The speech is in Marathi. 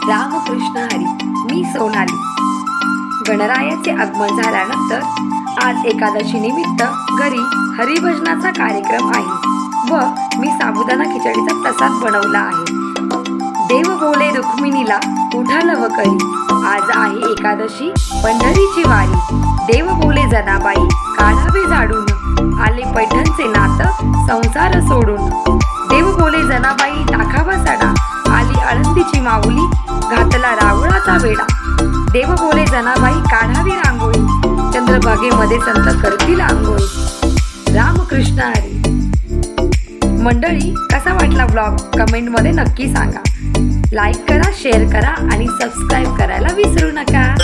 रामकृष्ण हरी. मी सोनाली. गणरायाचे आगमन झाल्यानंतर आज एकादशी निमित्त घरी हरिभजनाचा कार्यक्रम आहे व मी साबुदाणा खिचडीचा प्रसाद बनवला आहे. देव बोले रुक्मिणीला उठालव करी, आज आहे एकादशी पंढरीची वारी. देव बोले जनाबाई काढावे झाडून, आले पैठणचे नातं संसार सोडून. देव बोले जनाबाई दाखावा सडा, आली आळंदीची माऊली घातला रावळाचा वेडा. देव बोले जनाबाई काढावी रांगोळी, चंद्रभागेमध्ये संत करतील आंघोळी. रामकृष्ण हरी. मंडळी, कसा वाटला ब्लॉग कमेंटमध्ये नक्की सांगा. लाईक करा, शेअर करा आणि सबस्क्राईब करायला विसरू नका.